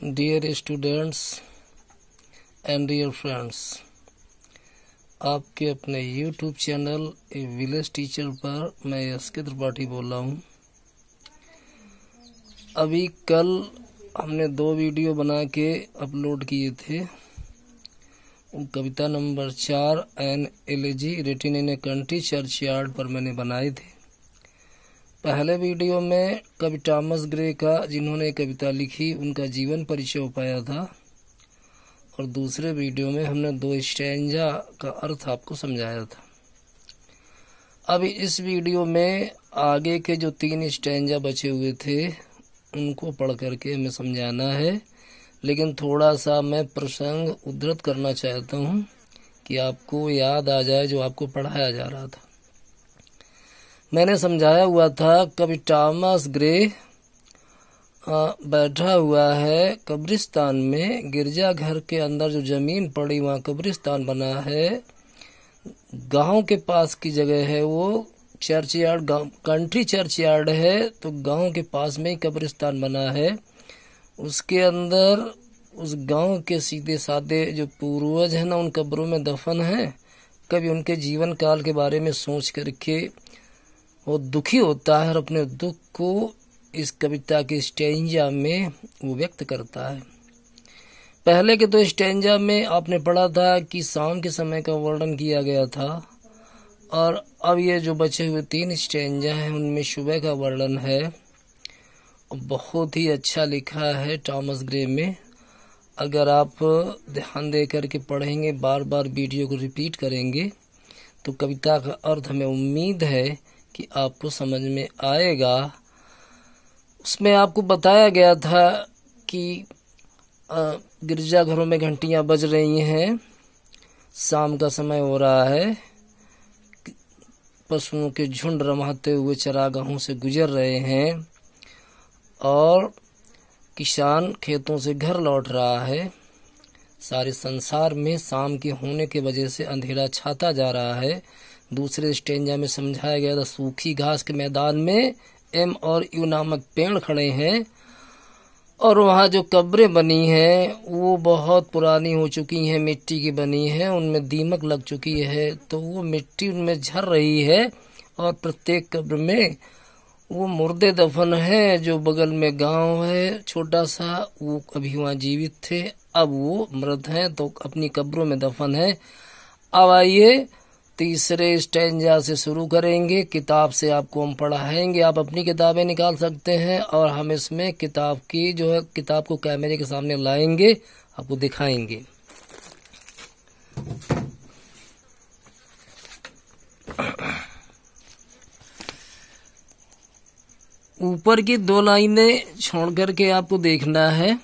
Dear students and dear friends, आपके अपने YouTube channel a village teacher पर मैं एसके त्रिपाठी बोल रहा हूँ। अभी कल हमने 2 वीडियो बना के अपलोड किए थे। कविता number 4 an elegy written in a country churchyard पर मैंने बनाए थे। पहले वीडियो में कवि टॉमस ग्रे का, जिन्होंने कविता लिखी, उनका जीवन परिचय हो पाया था, और दूसरे वीडियो में हमने 2 स्टैंजा का अर्थ आपको समझाया था। अब इस वीडियो में आगे के जो 3 स्टैंजा बचे हुए थे उनको पढ़ करके हमें समझाना है, लेकिन थोड़ा सा मैं प्रसंग उद्धृत करना चाहता हूँ कि आपको याद आ जाए जो आपको पढ़ाया जा रहा था। मैंने समझाया हुआ था कवि टॉमस ग्रे बैठा हुआ है कब्रिस्तान में। गिरजाघर के अंदर जो जमीन पड़ी वहाँ कब्रिस्तान बना है। गांव के पास की जगह है, वो चर्चयार्ड, कंट्री चर्चयार्ड है, तो गांव के पास में ही कब्रिस्तान बना है। उसके अंदर उस गांव के सीधे साधे जो पूर्वज हैं ना, उन कब्रों में दफन है। कभी उनके जीवन काल के बारे में सोच करके वो दुखी होता है और अपने दुख को इस कविता के स्टैंजा में वो व्यक्त करता है। पहले के 2 स्टैंजा में आपने पढ़ा था कि शाम के समय का वर्णन किया गया था, और अब ये जो बचे हुए 3 स्टैंजा हैं उनमें सुबह का वर्णन है। बहुत ही अच्छा लिखा है टॉमस ग्रे में। अगर आप ध्यान दे करके पढ़ेंगे, बार बार वीडियो को रिपीट करेंगे, तो कविता का अर्थ हमें उम्मीद है कि आपको समझ में आएगा। उसमें आपको बताया गया था कि गिरजाघरों में घंटियां बज रही हैं, शाम का समय हो रहा है, पशुओं के झुंड रमाते हुए चरागाहों से गुजर रहे हैं, और किसान खेतों से घर लौट रहा है। सारे संसार में शाम के होने की वजह से अंधेरा छाता जा रहा है। दूसरे स्टेंजा में समझाया गया था सूखी घास के मैदान में एम और यू नामक पेड़ खड़े हैं, और वहाँ जो कब्रें बनी हैं वो बहुत पुरानी हो चुकी हैं, मिट्टी की बनी हैं, उनमें दीमक लग चुकी है, तो वो मिट्टी उनमें झर रही है, और प्रत्येक कब्र में वो मुर्दे दफन है। जो बगल में गांव है छोटा सा, वो अभी वहाँ जीवित थे, अब वो मृत हैं, तो अपनी कब्रों में दफन है। अब आइए तीसरे स्टैंजा से शुरू करेंगे। किताब से आपको हम पढ़ाएंगे, आप अपनी किताबें निकाल सकते हैं, और हम इसमें किताब की जो है, किताब को कैमरे के सामने लाएंगे, आपको दिखाएंगे। ऊपर की 2 लाइनें छोड़ करके आपको देखना है।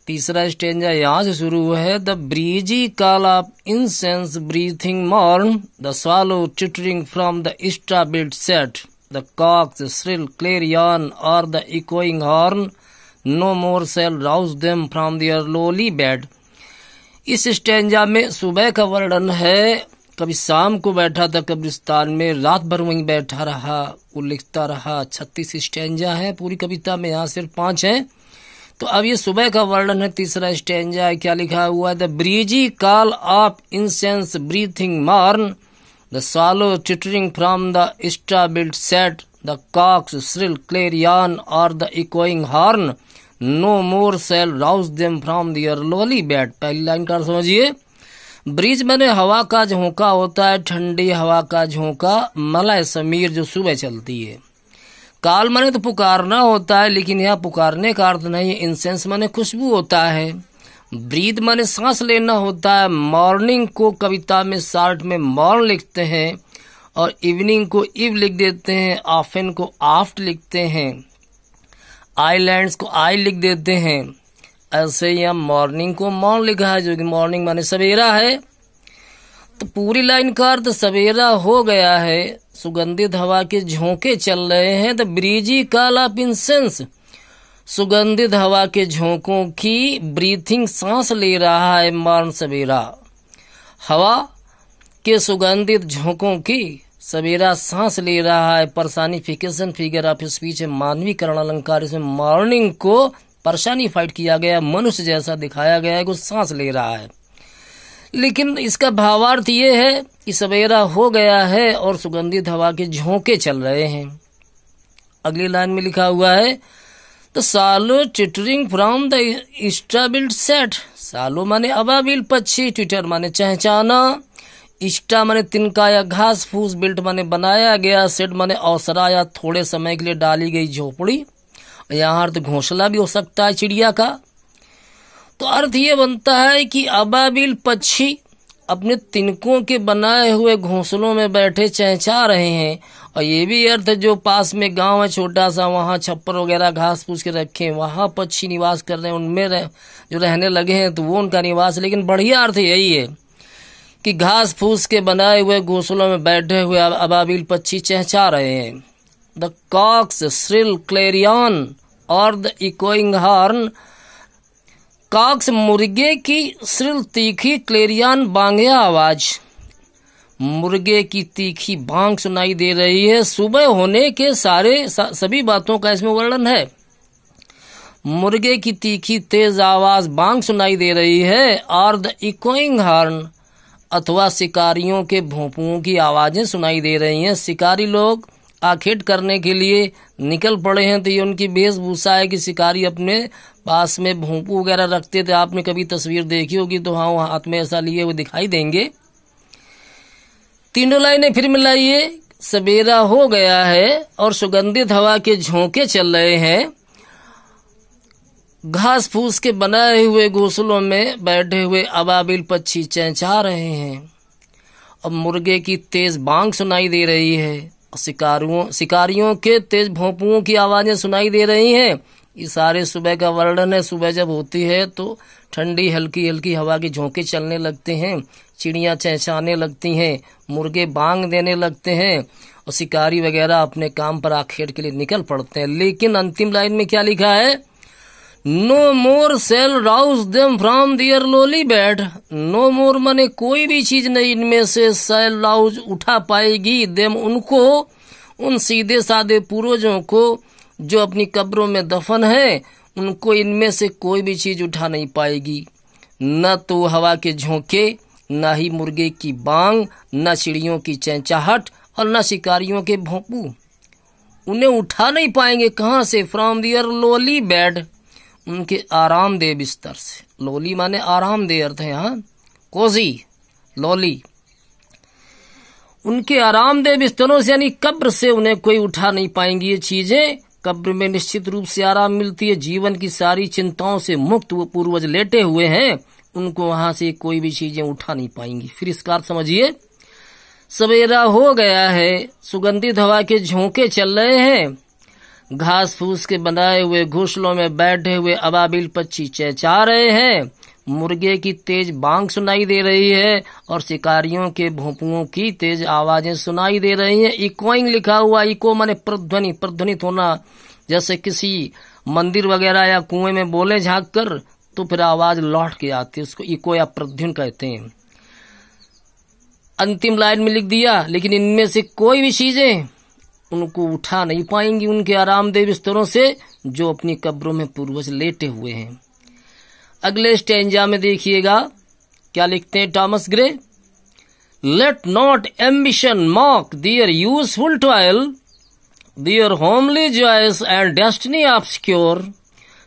तीसरा स्टेंजा यहाँ से शुरू है। The breezy call of incense breathing morn, the swallow twittering from the straw built shed, the cocks shrill clarion और the echoing horn, no more shall rouse them from their lowly bed। इस stanza में सुबह का वर्णन है। कभी शाम को बैठा था कब्रिस्तान में, रात भर वहीं बैठा रहा, वो लिखता रहा। 36 स्टेंजा है पूरी कविता में, यहाँ सिर्फ 5 हैं। तो अब ये सुबह का वर्णन है। तीसरा स्टेंजा है, क्या लिखा हुआ है? The breezy call of incense breathing morn, the swallow twittering from the straw built shed, the cocks shrill clarion और the echoing horn, no more shall rouse them from their lowly bed। पहली line का समझिए। Bridge मैंने हवा का झोंका होता है, ठंडी हवा का झोंका, मलय समीर जो सुबह चलती है। काल माने तो पुकारना होता है, लेकिन यहाँ पुकारने का अर्थ नहीं है। इंसेंस माने खुशबू होता है। ब्रीथ माने सांस लेना होता है। मॉर्निंग को कविता में शार्ट में मॉर्न लिखते हैं, और इवनिंग को इव लिख देते हैं, ऑफन को आफ्ट लिखते हैं, आइलैंड्स को आई लिख देते हैं। ऐसे ही यहाँ मॉर्निंग को मॉर्न लिखा है, जो कि मॉर्निंग माने सवेरा है। तो पूरी लाइन का अर्थ सवेरा हो गया है, सुगंधित हवा के झोंके चल रहे हैं। The breezy call of incense, सुगंधित हवा के झोंकों की ब्रीथिंग, सांस ले रहा है मॉर्न सवेरा। हवा के सुगंधित झोंकों की सवेरा सांस ले रहा है। पर्सनिफिकेशन फिगर ऑफ स्पीच है, मानवीकरण अलंकार। इसमें मॉर्निंग को पर्सनिफाइड किया गया, मनुष्य जैसा दिखाया गया है, कुछ सांस ले रहा है। लेकिन इसका भावार्थ ये है कि सवेरा हो गया है और सुगंधित हवा के झोंके चल रहे हैं। अगली लाइन में लिखा हुआ है द सालो ट्विटरिंग फ्रॉम द स्टाबिल्ड सेट। सालो माने अबाबिल पक्षी, ट्विटर माने चहचाना, इष्टा माने तिनका या घास फूस, बिल्ट माने बनाया गया, सेट माने अवसरा या थोड़े समय के लिए डाली गई झोपड़ी। यहाँ अर्थ घोंसला भी हो सकता है चिड़िया का। तो अर्थ ये बनता है कि अबाबिल पक्षी अपने तिनकों के बनाए हुए घोंसलों में बैठे चहचा रहे हैं। और ये भी अर्थ जो पास में गांव है छोटा सा, वहां छप्पर वगैरह घास फूस के रखे हैं, वहां पक्षी निवास कर रहे हैं, उनमें जो रहने लगे हैं तो वो उनका निवास। लेकिन बढ़िया अर्थ यही है कि घास फूस के बनाए हुए घोंसलों में बैठे हुए अबाबिल पक्षी चहचा रहे हैं। द कॉक्स श्रिल क्लेरियन और द इकोइंग हॉर्न। कॉक्स मुर्गे की श्रिल तीखी, क्लेरियन बांगिया आवाज। मुर्गे की तीखी बांग सुनाई दे रही है। सुबह होने के सभी बातों का इसमें वर्णन है। मुर्गे की तीखी तेज आवाज बांग सुनाई दे रही है। और द इकोइंग हॉर्न अथवा शिकारियों के भोंपुओं की आवाजें सुनाई दे रही हैं। शिकारी लोग आखेट करने के लिए निकल पड़े हैं। तो ये उनकी वेशभूषा है कि शिकारी अपने पास में भोंपू वगैरह रखते थे। आपने कभी तस्वीर देखी होगी तो हाँ, वहाँ हाथ में ऐसा लिए हुए दिखाई देंगे। तीनों लाइनें फिर मिलाइए। सवेरा हो गया है और सुगंधित हवा के झोंके चल रहे हैं। घास फूस के बनाए हुए घोंसलों में बैठे हुए अबाबिल पक्षी चहचहा रहे हैं और मुर्गे की तेज बांग सुनाई दे रही है। शिकारियों के तेज भोंपुओं की आवाजें सुनाई दे रही हैं। ये सारे सुबह का वर्णन है। सुबह जब होती है तो ठंडी हल्की हल्की हवा के झोंके चलने लगते हैं, चिड़ियां चहचहाने लगती हैं, मुर्गे बांग देने लगते हैं और शिकारी वगैरह अपने काम पर आखेट के लिए निकल पड़ते हैं। लेकिन अंतिम लाइन में क्या लिखा है? No more shall rouse them from their lowly bed. No more माने कोई भी चीज नहीं इनमें से सेल राउज उठा पाएगी देम उनको, उन सीधे साधे पूर्वजों को जो अपनी कब्रों में दफन है, उनको इनमें से कोई भी चीज उठा नहीं पाएगी। न तो हवा के झोंके, न ही मुर्गे की बांग, न चिड़ियों की चहचहाहट और न शिकारियों के भोंपू। उन्हें उठा नहीं पाएंगे। कहां से? फ्रॉम दियर लोली बेड, उनके आरामदेह बिस्तर से। लोली माने आरामदेह अर्थ है यहाँ, कोजी लोली। उनके आरामदेह बिस्तरों से यानी कब्र से उन्हें कोई उठा नहीं पाएंगी ये चीजें। कब्र में निश्चित रूप से आराम मिलती है। जीवन की सारी चिंताओं से मुक्त वो पूर्वज लेटे हुए हैं, उनको वहां से कोई भी चीजें उठा नहीं पाएंगी। फिर इसका अर्थ समझिए। सवेरा हो गया है, सुगंधित हवा के झोंके चल रहे हैं, घास फूस के बनाए हुए घोंसलों में बैठे हुए अबाबिल पक्षी चहचहा रहे हैं, मुर्गे की तेज बांग सुनाई दे रही है और शिकारियों के भोंपुओं की तेज आवाजें सुनाई दे रही हैं। इकोइंग लिखा हुआ, इको माने प्रतिध्वनि, प्रतिध्वनित होना। जैसे किसी मंदिर वगैरह या कुएं में बोले झांक कर तो फिर आवाज लौट के आती है, उसको इको या प्रतिध्वनि कहते हैं। अंतिम लाइन में लिख दिया, लेकिन इनमें से कोई भी चीजें उनको उठा नहीं पाएंगी उनके आरामदेह बिस्तरों से जो अपनी कब्रों में पूर्वज लेटे हुए हैं। अगले स्टेंजा में देखिएगा क्या लिखते हैं Thomas Gray. Let not ambition mock their useful toil, their homely joys and destiny obscure,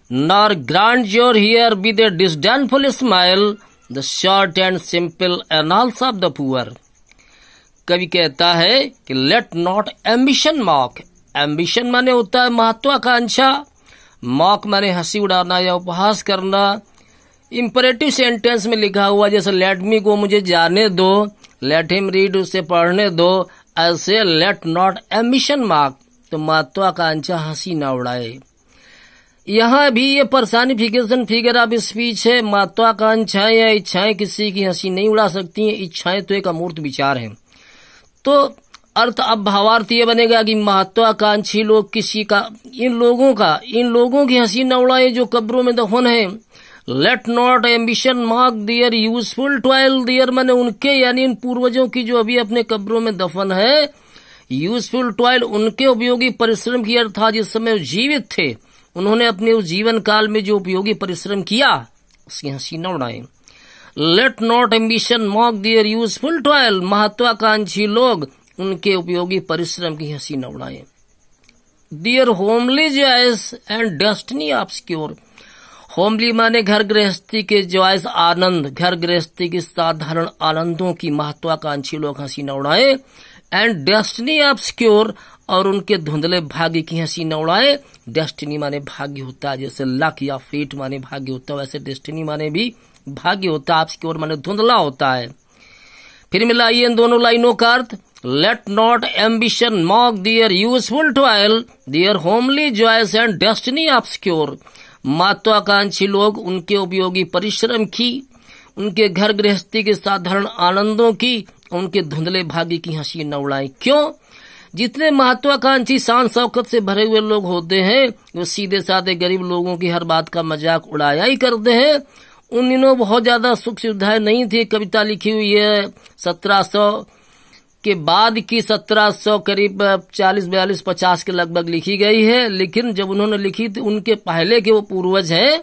nor grandeur hear be the disdainful smile, the short and simple annals of the poor. कवि कहता है कि let not ambition mock. Ambition माने होता है महत्वाकांक्षा, mock माने हंसी उड़ाना या उपहास करना। इंपरेटिव सेंटेंस में लिखा हुआ जैसे लेट मी को मुझे जाने दो, लेट हिम रीड उसे पढ़ने दो, ऐसे लेट नॉट एम्बिशन मॉक तो महत्वाकांक्षा हंसी न उड़ाए। यहाँ भी ये पर्सनिफिकेशन फिगर ऑफ स्पीच है। महत्वाकांक्षाएं या इच्छाएं किसी की हंसी नहीं उड़ा सकती हैं। इच्छाएं तो एक अमूर्त विचार है। तो अर्थ अब भावार्थ ये बनेगा कि महत्वाकांक्षी लोग किसी का, इन लोगों की हंसी न उड़ाए जो कब्रों में दफन है। Let not ambition mark their useful toil, their माने उनके यानी इन पूर्वजों की जो अभी अपने कब्रों में दफन है, यूजफुल टॉयल उनके उपयोगी परिश्रम की, अर्थात जिस समय वो जीवित थे उन्होंने अपने उस जीवन काल में जो उपयोगी परिश्रम किया उसकी हंसी न उड़ाएं। Let not ambition mock their useful toil, महत्वाकांक्षी लोग उनके उपयोगी परिश्रम की हंसी न उड़ाएं। Their homely joys and destiny obscure, homely माने घर गृहस्थी के जॉयस आनंद, घर गृहस्थी के साधारण आनंदों की महत्वाकांक्षी लोग हंसी न उड़ाए। एंड डेस्टिनी ऑब्सक्योर, और उनके धुंधले भाग्य की हंसी न उड़ाए। डेस्टिनी माने भाग्य होता है, जैसे लक या फेट माने भाग्य होता है, वैसे डेस्टिनी माने भी भाग्य होता है। ऑब्सक्योर माने धुंधला होता है। फिर मिलाइए इन दोनों लाइनों का अर्थ। Let not ambition mock their useful toil, their homely joys and destiny obscure, महत्वाकांक्षी लोग उनके उपयोगी परिश्रम की, उनके घर गृहस्थी के साधारण आनंदों की, उनके धुंधले भाग्य की हंसी न उड़ाएं। क्यों? जितने महत्वाकांक्षी शान शौकत से भरे हुए लोग होते हैं वो सीधे साधे गरीब लोगों की हर बात का मजाक उड़ाया ही करते हैं। उन दिनों बहुत ज्यादा सुख सुविधाएं नहीं थी। कविता लिखी हुई है 1700 के बाद की, 1700 करीब 40, 42, 50 के लगभग लिखी गई है। लेकिन जब उन्होंने लिखी थी उनके पहले के वो पूर्वज हैं,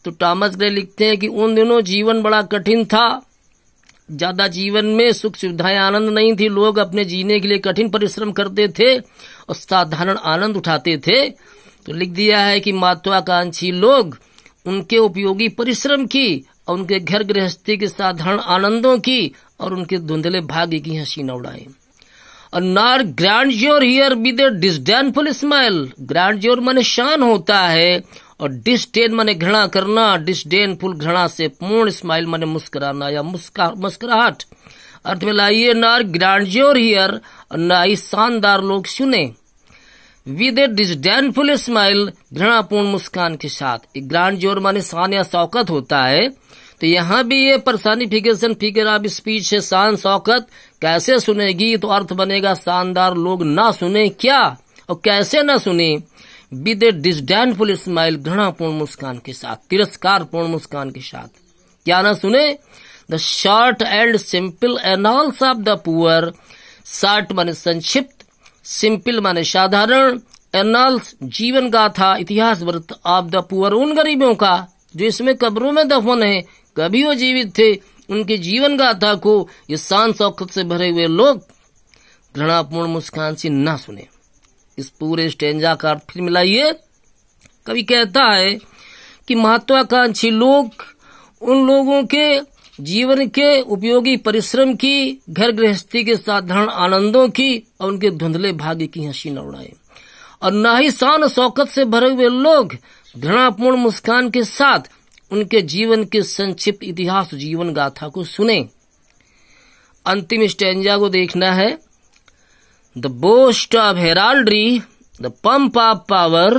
तो टॉमस ग्रे लिखते हैं कि उन दिनों जीवन बड़ा कठिन था, ज्यादा जीवन में सुख सुविधाएं आनंद नहीं थी। लोग अपने जीने के लिए कठिन परिश्रम करते थे और साधारण आनंद उठाते थे। तो लिख दिया है कि महत्वाकांक्षी लोग उनके उपयोगी परिश्रम की और उनके घर गृहस्थी के साधारण आनंदों की और उनके धुंधले भाग्य की हंसी न उड़ाएं। और not grandeur hear with a disdainful smile, grandeur माने शान होता है और डिस्डेन माने घृणा करना, डिस्डेनफुल घृणा से पूर्ण, स्माइल माने मुस्कुराना या मुस्कुराहट। अर्थ में लाइए नॉट ग्रैंडयोर हियर, ना ही शानदार लोग सुने, विद ए डिस्डेनफुल स्माइल, घृणापूर्ण मुस्कान के साथ। ग्रैंडयोर माने शान या शौकत होता है। तो यहाँ भी ये पर्सनिफिकेशन फिगर ऑफ स्पीच है, शान शौकत कैसे सुनेगी, तो अर्थ बनेगा शानदार लोग ना सुने क्या और कैसे ना सुने, विद ए डिस्डेनफुल स्माइल, घृणापूर्ण मुस्कान के साथ, तिरस्कारपूर्ण मुस्कान के साथ। क्या ना सुने? The short and simple annals of the poor, short माने संक्षिप्त, सिंपल माने साधारण, एनाल्स जीवन गाथा, इतिहास वृत्त, ऑफ द पुअर उन गरीबों का जो इसमें कब्रों में दफन है, कभी वो जीवित थे, उनके जीवन गाथा को ये शान शौकत से भरे हुए लोग घृणापूर्ण मुस्कान से ना सुने। इस पूरे स्टेंजा का अर्थ फिर मिलाइए। कवि कहता है कि महत्वाकांक्षी लोग उन लोगों के जीवन के उपयोगी परिश्रम की, घर गृहस्थी के साधारण आनंदों की और उनके धुंधले भाग्य की हंसी न उड़ाए। और न ही शान शौकत से भरे हुए लोग घृणापूर्ण मुस्कान के साथ उनके जीवन के संक्षिप्त इतिहास जीवन गाथा को सुने। अंतिम स्टेंजा को देखना है। The boast of heraldry, the pomp of power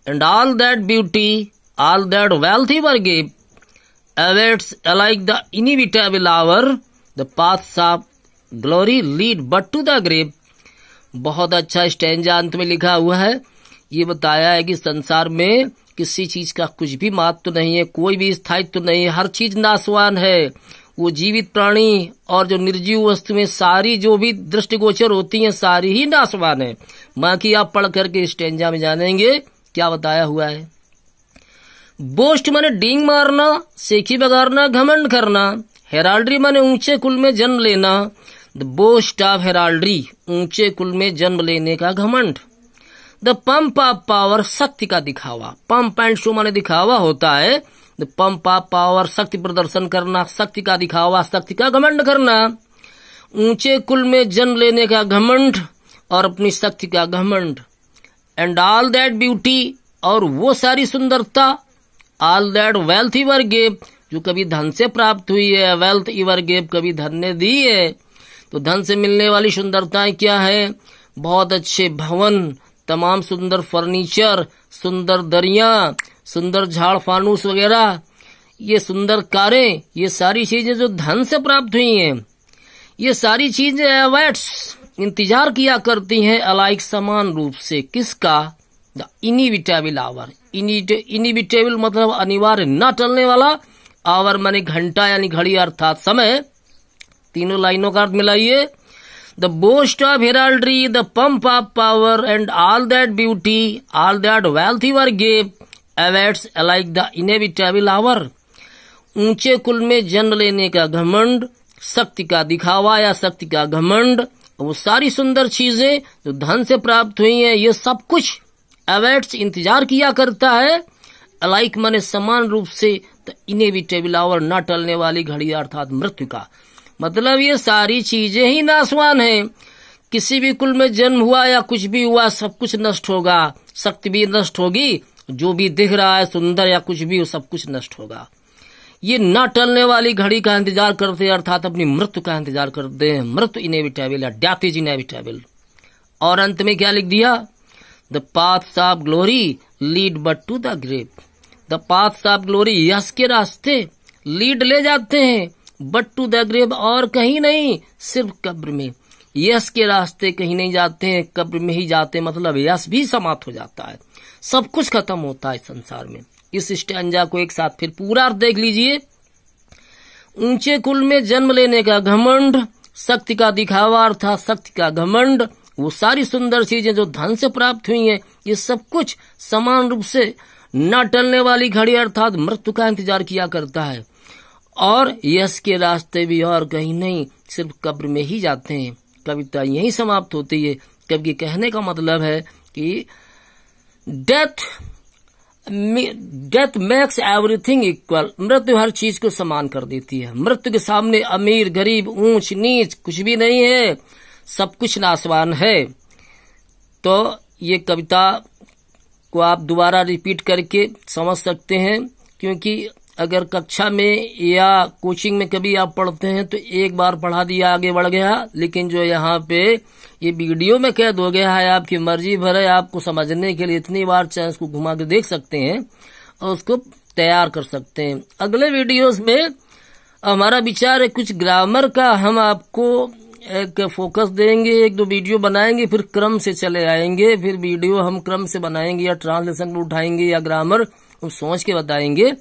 and all that beauty, all that wealth ever give, awaits like the inevitable hour, the paths of glory lead but to the grave। बहुत अच्छा stanza अंत में लिखा हुआ है। ये बताया है कि संसार में किसी चीज का कुछ भी महत्व नहीं है, कोई भी स्थायित्व नहीं है, हर चीज नाशवान है। वो जीवित प्राणी और जो निर्जीव वस्तु में सारी जो भी दृष्टिगोचर होती हैं सारी ही नाशवान है। बाकी आप पढ़ करके स्टैंजा में जानेंगे क्या बताया हुआ है। बोस्ट माने डींग मारना, सेखी बगारना, घमंड करना। हेराल्ड्री माने ऊंचे कुल में जन्म लेना। द बोस्ट ऑफ हेराल्ड्री, ऊंचे कुल में जन्म लेने का घमंड। द पंप ऑफ पावर, शक्ति का दिखावा। पंप एंड शो माने दिखावा होता है। द पंप ऑफ पावर, शक्ति प्रदर्शन करना, शक्ति का दिखावा, शक्ति का घमंड करना। ऊंचे कुल में जन्म लेने का घमंड और अपनी शक्ति का घमंड। एंड ऑल दैट ब्यूटी, और वो सारी सुंदरता। ऑल दैट वेल्थ इवर गेव, जो कभी धन से प्राप्त हुई है। वेल्थ इवर गेव, कभी धन ने दी है। तो धन से मिलने वाली सुंदरताएं क्या है? बहुत अच्छे भवन, तमाम सुंदर फर्नीचर, सुंदर दरियां, सुंदर झाड़ फानूस वगैरह, ये सुंदर कारें, ये सारी चीजें जो धन से प्राप्त हुई हैं, ये सारी चीजें अवेट्स, इंतजार किया करती हैं अलाइक समान रूप से। किसका? The inevitable our. इनिविटेबल मतलब अनिवार्य, न टलने वाला। आवर माने घंटा यानी घड़ी अर्थात समय। तीनों लाइनों का अर्थ मिलाइए। The boast of heraldry, the pomp of power, and all that beauty, all that wealth you are gave, awaits like the inevitable hour. ऊंचे कुल में जन्म लेने का घमंड, शक्ति का दिखावा या शक्ति का घमंड, वो सारी सुंदर चीजें जो धन से प्राप्त हुई हैं, ये सब कुछ अवेट्स इंतजार किया करता है, अलाइक माने समान रूप से, द इनेविटेबल आवर, न टलने वाली घड़ी अर्थात मृत्यु का। मतलब ये सारी चीजें ही नाशवान हैं। किसी भी कुल में जन्म हुआ या कुछ भी हुआ, सब कुछ नष्ट होगा, शक्ति भी नष्ट होगी, जो भी दिख रहा है सुंदर या कुछ भी, वो सब कुछ नष्ट होगा। ये न टलने वाली घड़ी का इंतजार करते हैं, अर्थात अपनी मृत्यु का इंतजार करते हैं। मृत्यु इनेविटेबल है, डेथ इज इनेविटेबल। और अंत में क्या लिख दिया? The paths of glory lead but to the grave. The paths of glory, यश के रास्ते, लीड ले जाते हैं, बट टू द ग्रेव, और कहीं नहीं, सिर्फ कब्र में। यश के रास्ते कहीं नहीं जाते हैं, कब्र में ही जाते हैं। मतलब यश भी समाप्त हो जाता है, सब कुछ खत्म होता है संसार में। इस स्टैंजा को एक साथ फिर पूरा अर्थ देख लीजिए। ऊंचे कुल में जन्म लेने का घमंड, शक्ति का दिखावा अर्थात शक्ति का घमंड, वो सारी सुंदर चीजें जो धन से प्राप्त हुई हैं, ये सब कुछ समान रूप से न टलने वाली घड़ी अर्थात मृत्यु का इंतजार किया करता है। और यश के रास्ते भी और कहीं नहीं, सिर्फ कब्र में ही जाते हैं। कविता यही समाप्त होती है। कवि के कहने का मतलब है कि डेथ मेक्स एवरीथिंग इक्वल। मृत्यु हर चीज को समान कर देती है। मृत्यु के सामने अमीर गरीब ऊंच नीच कुछ भी नहीं है, सब कुछ नाशवान है। तो ये कविता को आप दोबारा रिपीट करके समझ सकते हैं, क्योंकि अगर कक्षा में या कोचिंग में कभी आप पढ़ते हैं तो एक बार पढ़ा दिया आगे बढ़ गया, लेकिन जो यहाँ पे ये वीडियो में कैद हो गया है, आपकी मर्जी भर है, आपको समझने के लिए इतनी बार चाहे उसको घुमा के देख सकते हैं और उसको तैयार कर सकते हैं। अगले वीडियोस में हमारा विचार है कुछ ग्रामर का, हम आपको एक फोकस देंगे, एक दो वीडियो बनाएंगे, फिर क्रम से चले आएंगे। फिर वीडियो हम क्रम से बनाएंगे या ट्रांसलेशन में उठाएंगे या ग्रामर हम सोच के बताएंगे।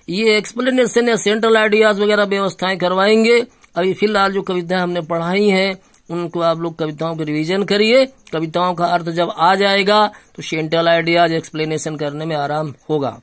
ये एक्सप्लेनेशन या सेंट्रल आइडियाज वगैरह व्यवस्थाएं करवाएंगे। अभी फिलहाल जो कविताएं हमने पढ़ाई हैं उनको आप लोग कविताओं पर रिवीजन करिए। कविताओं का अर्थ जब आ जाएगा तो सेंट्रल आइडियाज एक्सप्लेनेशन करने में आराम होगा।